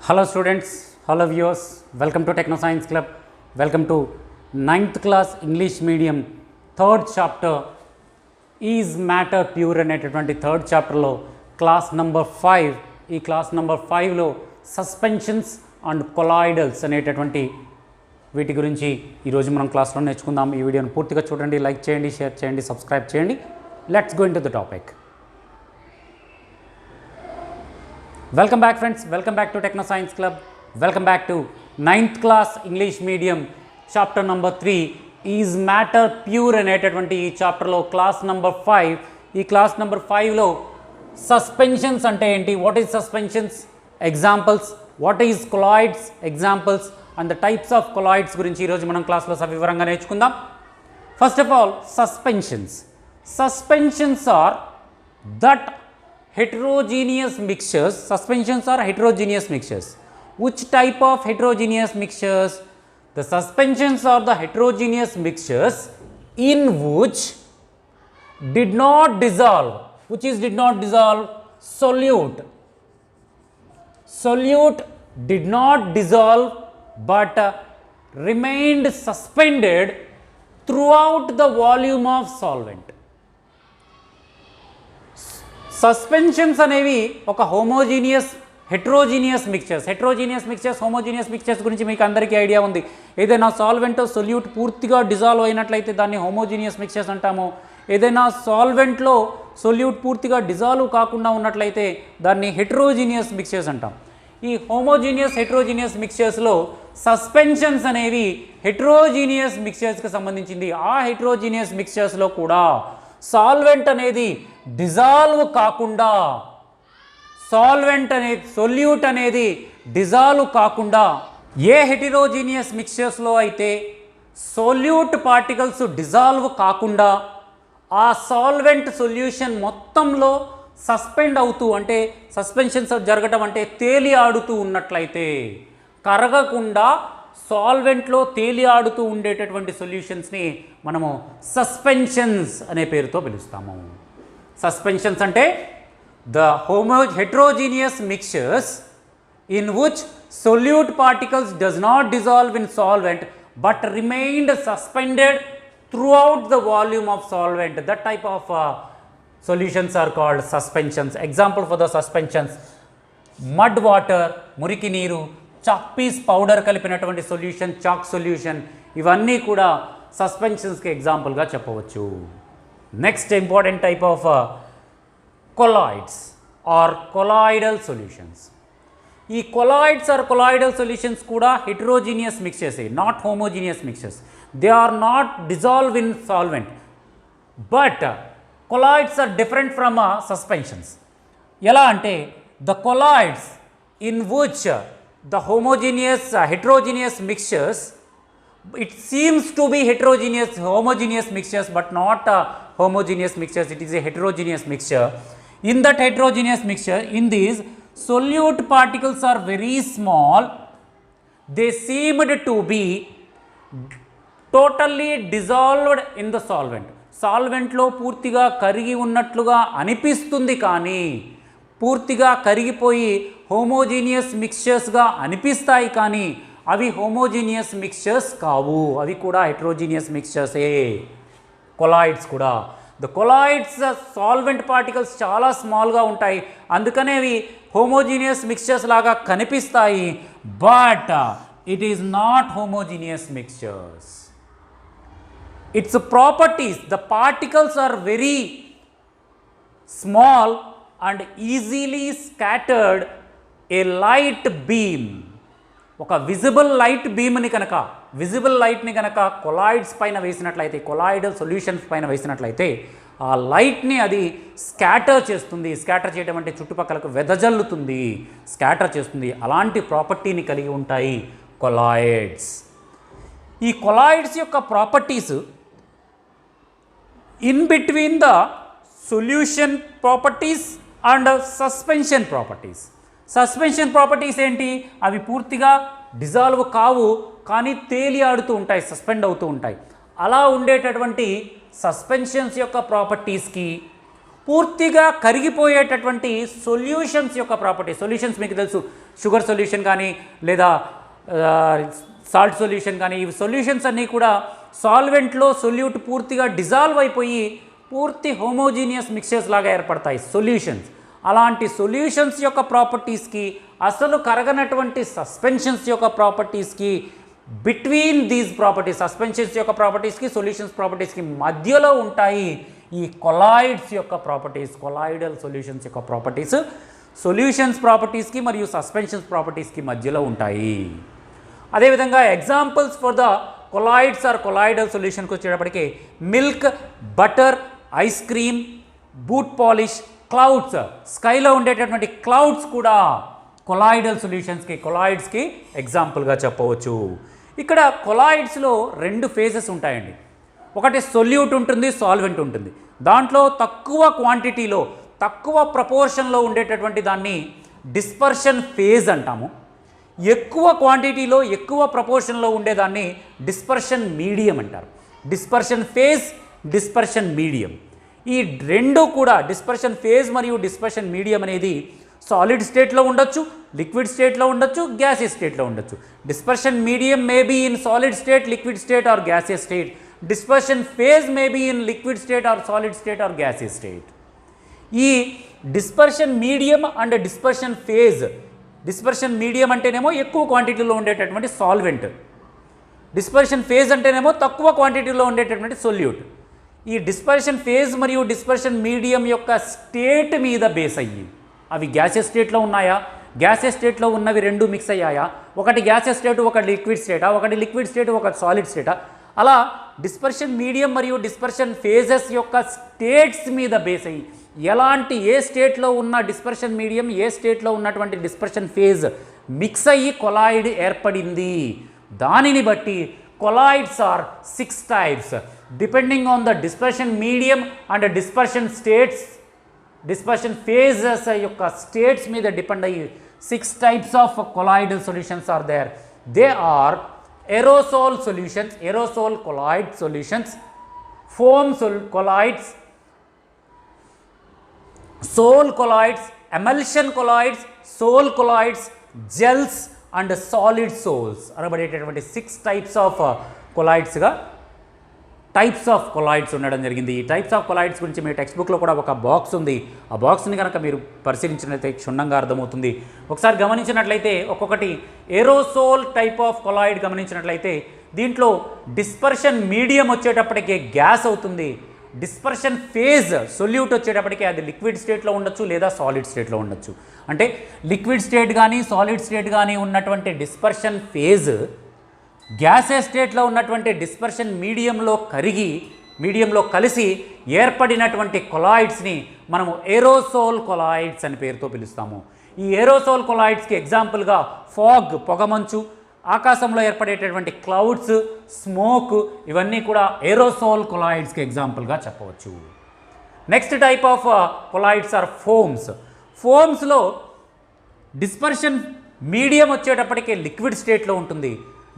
Hello students, hello viewers, welcome to Techno Science Club, welcome to 9th class English medium 3rd chapter Is Matter Pure అనేటటువంటి 3rd chapterలో class number 5 ఈ class number 5లో suspensions and కొలాయిడల్స్ అనేటటువంటి వీటి గురించి ఈరోజు మనం క్లాస్లో నేర్చుకుందాం. ఈ వీడియోని పూర్తిగా చూడండి, లైక్ చేయండి, షేర్ చేయండి, సబ్స్క్రైబ్ చేయండి. Let's go into the topic. Welcome back friends, welcome back to Techno Science Club, welcome back to 9th class English medium chapter number 3 Is Matter Pure అనేటటువంటి ఈ చాప్టర్లో క్లాస్ నెంబర్ 5 ఈ class number 5లో suspensions అంటే ఏంటి, what is suspensions, examples, what is colloids, examples and the types of colloids గురించి ఈరోజు మనం క్లాస్లో సవివరంగా నేర్చుకుందాం. First of all suspensions are that heterogeneous mixtures. Suspensions are heterogeneous mixtures. Which type of heterogeneous mixtures? The suspensions are the heterogeneous mixtures in which did not dissolve. Which is did not dissolve? Solute did not dissolve but remained suspended throughout the volume of solvent. Suspensions అనేవి ఒక heterogeneous mixtures homogeneous mixtures గురించి మీకు అందరికీ idea ఉంది. ఏదైనా solvent solute పూర్తిగా dissolve అయినట్లయితే దాన్ని హోమోజీనియస్ మిక్చర్స్ అంటాము. ఏదైనా సాల్వెంట్లో సొల్యూట్ పూర్తిగా డిజాల్వ్ కాకుండా ఉన్నట్లయితే దాన్ని హెట్రోజీనియస్ మిక్చర్స్ అంటాం. ఈ హెట్రోజీనియస్ మిక్చర్స్లో సస్పెన్షన్స్ అనేవి హెట్రోజీనియస్ మిక్చర్స్కి సంబంధించింది. ఆ హెట్రోజీనియస్ మిక్చర్స్లో కూడా సాల్వెంట్ అనేది డిజాల్వ్ కాకుండా సొల్యూట్ అనేది డిజాల్వ్ కాకుండా ఏ హెటరోజీనియస్ మిక్చర్స్లో అయితే సొల్యూట్ పార్టికల్స్ డిజాల్వ్ కాకుండా ఆ సాల్వెంట్ సొల్యూషన్ మొత్తంలో సస్పెండ్ అవుతూ, అంటే సస్పెన్షన్స్ జరగటం అంటే తేలి ఆడుతూ ఉన్నట్లయితే, కరగకుండా సాల్వెంట్లో తేలి ఆడుతూ ఉండేటటువంటి సొల్యూషన్స్ని మనము సస్పెన్షన్స్ అనే పేరుతో పిలుస్తాము. సస్పెన్షన్స్ అంటే the heterogeneous mixtures in which solute particles does not dissolve in solvent but remained suspended throughout the volume of solvent. That type of solutions are called suspensions. Example for the suspensions: mud water, మురికి నీరు, chalk piece powder కలిపినటువంటి solution, chalk solution, ఇవన్నీ కూడా సస్పెన్షన్స్కి ఎగ్జాంపుల్గా చెప్పవచ్చు. Next important type of colloids or colloidal solutions. ఈ colloidal solutions కూడా heterogeneous mixtures, not homogeneous mixtures. They are not dissolve in solvent but colloids are different from suspensions. ఎలా అంటే the colloids in which the heterogeneous mixtures, it seems to be homogeneous mixtures but not homogeneous mixtures, it is a heterogeneous mixture. In that heterogeneous mixture, in these solute particles are very small, they seemed to be totally dissolved in the సాల్వెంట్లో పూర్తిగా కరిగి ఉన్నట్లుగా అనిపిస్తుంది, కానీ పూర్తిగా కరిగిపోయి homogeneous మిక్చర్స్గా అనిపిస్తాయి, కానీ అవి హోమోజీనియస్ మిక్చర్స్ కావు, అవి కూడా హెటరోజీనియస్ మిక్చర్సే. కొలాయిడ్స్ కూడా, ద కొలాయిడ్స్ సాల్వెంట్ పార్టికల్స్ చాలా స్మాల్గా ఉంటాయి, అందుకనే అవి హోమోజీనియస్ మిక్చర్స్ లాగా కనిపిస్తాయి, but it is not homogeneous mixtures. Its properties, the particles are very small and easily scattered a light beam. ఒక విజిబుల్ లైట్ని కనుక కొలాయిడ్స్ పైన వేసినట్లయితే, కొలాయిడల్ సొల్యూషన్స్ పైన వేసినట్లయితే ఆ లైట్ని అది స్కాటర్ చేస్తుంది. స్కాటర్ చేయడం అంటే చుట్టుపక్కలకు వెదజల్లుతుంది, స్కాటర్ చేస్తుంది. అలాంటి ప్రాపర్టీని కలిగి ఉంటాయి కొలాయిడ్స్. ఈ కొలాయిడ్స్ యొక్క properties in between the solution properties and suspension properties ఏంటి? అవి పూర్తిగా డిజాల్వ్ కావు, కానీ తేలి ఆడుతూ ఉంటాయి, సస్పెండ్ అవుతూ ఉంటాయి. అలా ఉండేటటువంటి సస్పెన్షన్స్ యొక్క ప్రాపర్టీస్కి పూర్తిగా కరిగిపోయేటటువంటి సొల్యూషన్స్ యొక్క ప్రాపర్టీ. సొల్యూషన్స్ మీకు తెలుసు, షుగర్ సొల్యూషన్ కానీ లేదా సాల్ట్ సొల్యూషన్ కానీ, ఈ సొల్యూషన్స్ అన్నీ కూడా సాల్వెంట్లో సొల్యూట్ పూర్తిగా డిజాల్వ్ అయిపోయి పూర్తి హోమోజీనియస్ మిక్చర్స్ లాగా ఏర్పడతాయి సొల్యూషన్స్. అలాంటి సొల్యూషన్స్ యొక్క ప్రాపర్టీస్కి, అసలు కరగనటువంటి సస్పెన్షన్స్ యొక్క ప్రాపర్టీస్కి, బిట్వీన్ దీస్ ప్రాపర్టీస్, సస్పెన్షన్స్ యొక్క ప్రాపర్టీస్కి సొల్యూషన్స్ ప్రాపర్టీస్కి మధ్యలో ఉంటాయి ఈ కొలాయిడ్స్ యొక్క ప్రాపర్టీస్. కొలాయిడల్ సొల్యూషన్స్ యొక్క ప్రాపర్టీస్ సొల్యూషన్స్ ప్రాపర్టీస్కి మరియు సస్పెన్షన్స్ ప్రాపర్టీస్కి మధ్యలో ఉంటాయి. అదేవిధంగా examples for the colloids or colloidal సొల్యూషన్కి వచ్చేటప్పటికి milk, butter, ice cream, boot polish, clouds, స్కైలో ఉండేటటువంటి క్లౌడ్స్ కూడా కొలాయిడల్ సొల్యూషన్స్కి, కొలాయిడ్స్కి ఎగ్జాంపుల్గా చెప్పవచ్చు. ఇక్కడ కొలాయిడ్స్లో 2 ఫేజెస్ ఉంటాయండి. ఒకటి సొల్యూట్ ఉంటుంది, సాల్వెంట్ ఉంటుంది. దాంట్లో తక్కువ క్వాంటిటీలో, తక్కువ ప్రపోర్షన్లో ఉండేటటువంటి దాన్ని డిస్పర్షన్ ఫేజ్ అంటాము. ఎక్కువ క్వాంటిటీలో, ఎక్కువ ప్రపోర్షన్లో ఉండేదాన్ని డిస్పర్షన్ మీడియం అంటారు. డిస్పర్షన్ ఫేజ్, డిస్పర్షన్ మీడియం, ఈ రెండు కూడా డిస్పర్షన్ ఫేజ్ మరియు డిస్పర్షన్ మీడియం అనేది సాలిడ్ స్టేట్లో ఉండొచ్చు, లిక్విడ్ స్టేట్లో ఉండొచ్చు, గ్యాసియస్ స్టేట్లో ఉండొచ్చు. Dispersion medium may be in solid state, liquid state or gaseous state. Dispersion phase may be in liquid state or solid state or gaseous state. ఈ dispersion medium and dispersion phase, dispersion medium అంటేనేమో ఎక్కువ క్వాంటిటీలో ఉండేటటువంటి solvent, dispersion phase అంటేనేమో తక్కువ క్వాంటిటీలో ఉండేటటువంటి solute. ఈ డిస్పర్షన్ ఫేజ్ మరియు డిస్పర్షన్ మీడియం యొక్క స్టేట్ మీద బేస్ అయ్యి, అవి గ్యాసియస్ స్టేట్లో ఉన్నాయా, గ్యాసియస్ స్టేట్లో ఉన్నవి 2 మిక్స్ అయ్యాయా, ఒకటి గ్యాసియస్ స్టేట్, ఒకటి లిక్విడ్ స్టేటా, ఒకటి లిక్విడ్ స్టేట్, ఒకటి సాలిడ్ స్టేటా, అలా డిస్పర్షన్ మీడియం మరియు డిస్పర్షన్ ఫేజెస్ యొక్క స్టేట్స్ మీద బేస్ అయ్యి ఎలాంటి ఏ స్టేట్లో ఉన్న డిస్పర్షన్ మీడియం, ఏ స్టేట్లో ఉన్నటువంటి డిస్పర్షన్ ఫేజ్ మిక్స్ అయ్యి కొలాయిడ్ ఏర్పడింది. దానిని బట్టి colloids are 6 types depending on the dispersion medium and dispersion states, dispersion phases యొక్క స్టేట్స్ మీద డిపెండ్ అయ్యి 6 types of colloidal solutions are there. They are aerosol solutions, aerosol colloid solutions, foam colloids, sol colloids, emulsion colloids, sol colloids, gels and solid sols అనబడేటటువంటి 6 types of కొలాయిడ్స్గా types of colloids ఉండడం జరిగింది. ఈ types of colloids గురించి మీ text బుక్లో కూడా ఒక box ఉంది. ఆ బాక్స్ని కనుక మీరు పరిశీలించినట్లయితే క్షుణ్ణంగా అర్థమవుతుంది. ఒకసారి గమనించినట్లయితే ఒక్కొక్కటి ఏరోసోల్ టైప్ ఆఫ్ కొలాయిడ్ గమనించినట్లయితే దీంట్లో డిస్పర్షన్ మీడియం వచ్చేటప్పటికే గ్యాస్ అవుతుంది. డిస్పర్షన్ ఫేజ్ సొల్యూట్ వచ్చేటప్పటికే అది లిక్విడ్ స్టేట్లో ఉండొచ్చు లేదా సాలిడ్ స్టేట్లో ఉండొచ్చు. అంటే లిక్విడ్ స్టేట్ కానీ సాలిడ్ స్టేట్ కానీ ఉన్నటువంటి డిస్పర్షన్ ఫేజ్ గ్యాసెస్ స్టేట్లో ఉన్నటువంటి డిస్పర్షన్ మీడియంలో కలిసి ఏర్పడినటువంటి కొలాయిడ్స్ని మనము ఏరోసోల్ కొలాయిడ్స్ అని పేరుతో పిలుస్తాము. ఈ ఏరోసోల్ కొలాయిడ్స్కి ఎగ్జాంపుల్గా ఫాగ్, పొగమంచు, ఆకాశంలో ఏర్పడేటటువంటి క్లౌడ్స్, స్మోక్, ఇవన్నీ కూడా ఏరోసోల్ కొలాయిడ్స్కి ఎగ్జాంపుల్గా చెప్పవచ్చు. Next type of colloids are foams. ఫోమ్స్లో డిస్పర్షన్ మీడియం వచ్చేటప్పటికే లిక్విడ్ స్టేట్లో ఉంటుంది.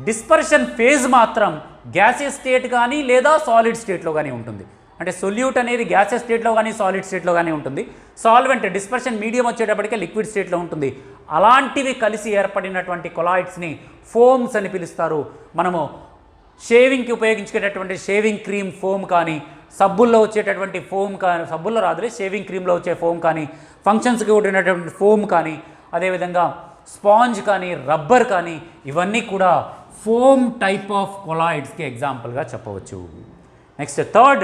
డిస్పర్షన్ ఫేజ్ మాత్రం గ్యాసియస్ స్టేట్ కానీ లేదా సాలిడ్ స్టేట్లో కానీ ఉంటుంది. అంటే సొల్యూట్ అనేది గ్యాసియస్ స్టేట్లో కానీ సాలిడ్ స్టేట్లో కానీ ఉంటుంది. సాల్వెంట్ డిస్పర్షన్ మీడియం వచ్చేటప్పటికే లిక్విడ్ స్టేట్లో ఉంటుంది. అలాంటివి కలిసి ఏర్పడినటువంటి కొలాయిడ్స్ని ఫోమ్స్ అని పిలుస్తారు. మనము షేవింగ్కి ఉపయోగించుకునేటటువంటి షేవింగ్ క్రీమ్ ఫోమ్ కానీ, సబ్బుల్లో వచ్చేటటువంటి ఫోమ్ కానీ, సబ్బుల్లో రాదులే షేవింగ్ క్రీమ్లో వచ్చే ఫోమ్ కానీ, ఫంక్షన్స్కి ఉండేటటువంటి ఫోమ్ కానీ, అదేవిధంగా స్పాంజ్ కానీ, రబ్బర్ కానీ, ఇవన్నీ కూడా ఫోమ్ టైప్ ఆఫ్ కొలాయిడ్స్కి ఎగ్జాంపుల్గా చెప్పవచ్చు. నెక్స్ట్ థర్డ్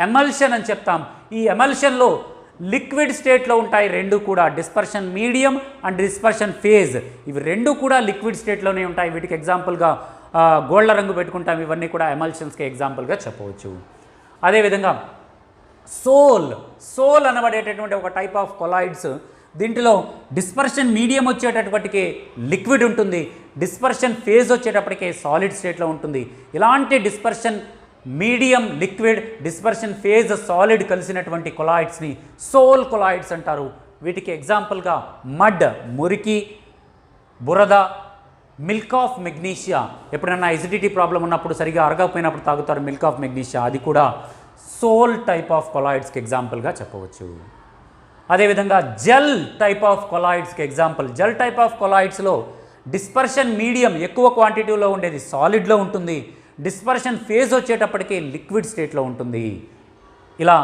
ఎమల్షన్ అని చెప్తాం. ఈ ఎమల్షన్లో లిక్విడ్ స్టేట్లో ఉంటాయి 2 కూడా, dispersion medium and dispersion phase. ఇవి 2 కూడా లిక్విడ్ స్టేట్లోనే ఉంటాయి. వీటికి ఎగ్జాంపుల్గా గోల్డ్ రంగు పెట్టుకుంటాం. ఇవన్నీ కూడా ఎమల్షన్స్కి ఎగ్జాంపుల్గా చెప్పవచ్చు. అదేవిధంగా సోల్ అనబడేటటువంటి ఒక టైప్ ఆఫ్ కొలాయిడ్స్. దీంట్లో డిస్పర్షన్ మీడియం వచ్చేటప్పటికే లిక్విడ్ ఉంటుంది, డిస్పర్షన్ ఫేజ్ వచ్చేటప్పటికే సాలిడ్ స్టేట్లో ఉంటుంది. ఇలాంటి dispersion medium liquid, dispersion phase solid కలిసినటువంటి కొలాయిడ్స్ని సోల్ కొలాయిడ్స్ అంటారు. వీటికి ఎగ్జాంపుల్గా మడ్, మురికి, బురద, మిల్క్ ఆఫ్ మెగ్నీషియా. ఎప్పుడైనా ఎసిడిటీ ప్రాబ్లం ఉన్నప్పుడు సరిగా అరగకపోయినప్పుడు తాగుతారు మిల్క్ ఆఫ్ మెగ్నీషియా, అది కూడా సోల్ టైప్ ఆఫ్ కొలాయిడ్స్కి ఎగ్జాంపుల్గా చెప్పవచ్చు. అదేవిధంగా జెల్ టైప్ ఆఫ్ కొలాయిడ్స్కి ఎగ్జాంపుల్, జెల్ టైప్ ఆఫ్ కొలాయిడ్స్లో డిస్పర్షన్ మీడియం ఎక్కువ క్వాంటిటీలో ఉండేది సాలిడ్లో ఉంటుంది, డిస్పర్షన్ ఫేజ్ వచ్చేటప్పటికి లిక్విడ్ స్టేట్లో ఉంటుంది. ఇలా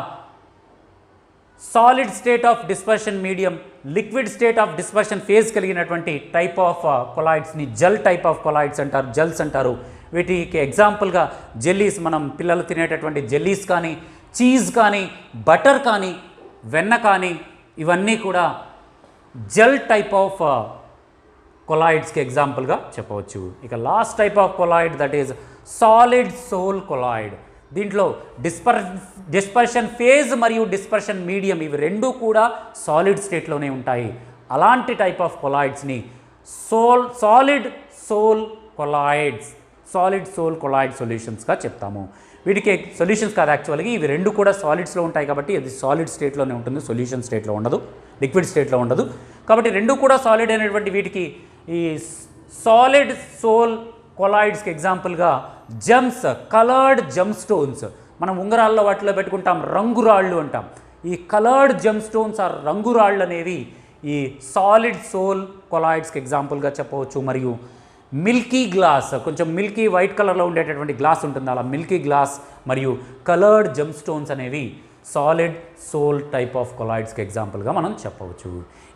solid state of dispersion medium, liquid state of dispersion phase కలిగినటువంటి టైప్ ఆఫ్ కొలాయిడ్స్ని జెల్ టైప్ ఆఫ్ కొలాయిడ్స్ అంటారు, జెల్స్ అంటారు. వీటికి ఎగ్జాంపుల్గా జెల్లీస్, మనం పిల్లలు తినేటటువంటి జెల్లీస్ కానీ, చీజ్ కానీ, బటర్ కానీ, వెన్న కానీ, ఇవన్నీ కూడా జెల్ టైప్ ఆఫ్ కొలాయిడ్స్కి ఎగ్జాంపుల్గా చెప్పవచ్చు. ఇక last type of colloid that is solid sol colloid. దీంట్లో డిస్పర్షన్ ఫేజ్ మరియు డిస్పర్షన్ మీడియం ఇవి రెండూ కూడా సాలిడ్ స్టేట్లోనే ఉంటాయి. అలాంటి టైప్ ఆఫ్ కొలాయిడ్స్ని సాలిడ్ సోల్ కొలాయిడ్ సొల్యూషన్స్గా చెప్తాము. వీటికి సొల్యూషన్స్ కాదు యాక్చువల్గా, ఇవి రెండు కూడా సాలిడ్స్లో ఉంటాయి కాబట్టి అది సాలిడ్ స్టేట్లోనే ఉంటుంది, సొల్యూషన్ స్టేట్లో ఉండదు, లిక్విడ్ స్టేట్లో ఉండదు. కాబట్టి రెండు కూడా సాలిడ్ అయినటువంటి వీటికి ఈ సాలిడ్ సోల్ కొలాయిడ్స్కి ఎగ్జాంపుల్గా జెమ్స్, కలర్డ్ జెమ్ స్టోన్స్, మనం ఉంగరాల్లో వాటిలో పెట్టుకుంటాం, రంగురాళ్ళు అంటాం. ఈ కలర్డ్ జెమ్ స్టోన్స్ ఆ రంగురాళ్ళు అనేవి ఈ సాలిడ్ సోల్ కొలాయిడ్స్కి ఎగ్జాంపుల్గా చెప్పవచ్చు. మరియు మిల్కీ గ్లాస్, కొంచెం మిల్కీ వైట్ కలర్లో ఉండేటటువంటి గ్లాస్ ఉంటుంది, అలా మిల్కీ గ్లాస్ మరియు కలర్డ్ జెమ్ స్టోన్స్ అనేవి సాలిడ్ సోల్ టైప్ ఆఫ్ కొలాయిడ్స్కి ఎగ్జాంపుల్గా మనం చెప్పవచ్చు.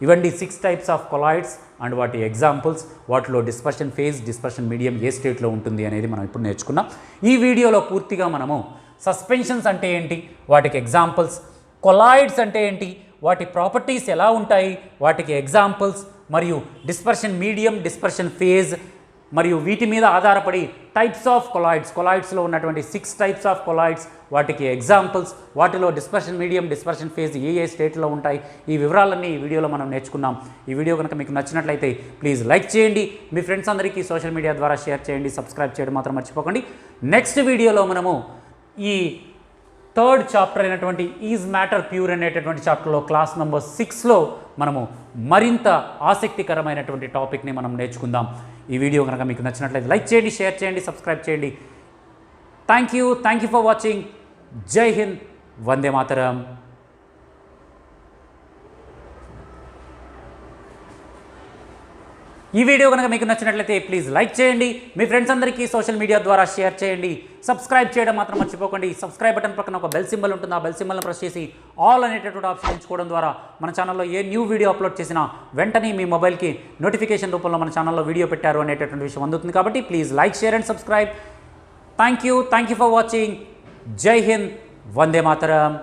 ఇవన్నీ 6 టైప్స్ ఆఫ్ కొలాయిడ్స్ అండ్ వాటి ఎగ్జాంపుల్స్, వాటిలో డిస్పర్షన్ ఫేజ్, డిస్పర్షన్ మీడియం ఏ స్టేట్లో ఉంటుంది అనేది మనం ఇప్పుడు నేర్చుకున్నాం. ఈ వీడియోలో పూర్తిగా మనము సస్పెన్షన్స్ అంటే ఏంటి, వాటికి ఎగ్జాంపుల్స్, కొలాయిడ్స్ అంటే ఏంటి, వాటి ప్రాపర్టీస్ ఎలా ఉంటాయి, వాటికి ఎగ్జాంపుల్స్, మరియు డిస్పర్షన్ మీడియం, డిస్పర్షన్ ఫేజ్, మరియు వీటి మీద ఆధారపడి టైప్స్ ఆఫ్ కొలాయిడ్స్లో ఉన్నటువంటి 6 టైప్స్ ఆఫ్ కొలాయిడ్స్, వాటికి ఎగ్జాంపుల్స్, వాటిలో డిస్పర్షన్ మీడియం, డిస్పర్షన్ ఫేజ్ ఏ స్టేట్లో ఉంటాయి, ఈ వివరాలన్నీ ఈ వీడియోలో మనం నేర్చుకున్నాం. ఈ వీడియో కనుక మీకు నచ్చినట్లయితే ప్లీజ్ లైక్ చేయండి, మీ ఫ్రెండ్స్ అందరికీ సోషల్ మీడియా ద్వారా షేర్ చేయండి, సబ్స్క్రైబ్ చేయడం మాత్రం మర్చిపోకండి. నెక్స్ట్ వీడియోలో మనము ఈ 3rd చాప్టర్ అయినటువంటి ఈజ్ మ్యాటర్ ప్యూర్ అనేటటువంటి చాప్టర్లో క్లాస్ నెంబర్ 6లో మనము మరింత ఆసక్తికరమైనటువంటి టాపిక్ని మనం నేర్చుకుందాం. ఈ వీడియో కనుక మీకు నచ్చినట్లయితే లైక్ చేయండి, షేర్ చేయండి, సబ్స్క్రైబ్ చేయండి. Thank you for watching. జై హింద్, వందే మాతరం. ఈ వీడియో కనుక మీకు నచ్చినట్లయితే ప్లీజ్ లైక్ చేయండి, మీ ఫ్రెండ్స్ అందరికీ సోషల్ మీడియా ద్వారా షేర్ చేయండి, సబ్స్క్రైబ్ చేయడం మాత్రం మర్చిపోకండి. సబ్స్క్రైబ్ బటన్ పక్కన ఒక బెల్ సింబల్ ఉంటుంది, ఆ బెల్ సింబల్ని ప్రెస్ చేసి ఆల్ అనేటటువంటి ఆప్షన్ ఎంచుకోవడం ద్వారా మన ఛానల్లో ఏ న్యూ వీడియో అప్లోడ్ చేసినా వెంటనే మీ మొబైల్కి నోటిఫికేషన్ రూపంలో మన ఛానల్లో వీడియో పెట్టారు అనేటటువంటి విషయం అందుతుంది. కాబట్టి please like, share and subscribe. Thank you for watching. జై హింద్, వందే మాతరం.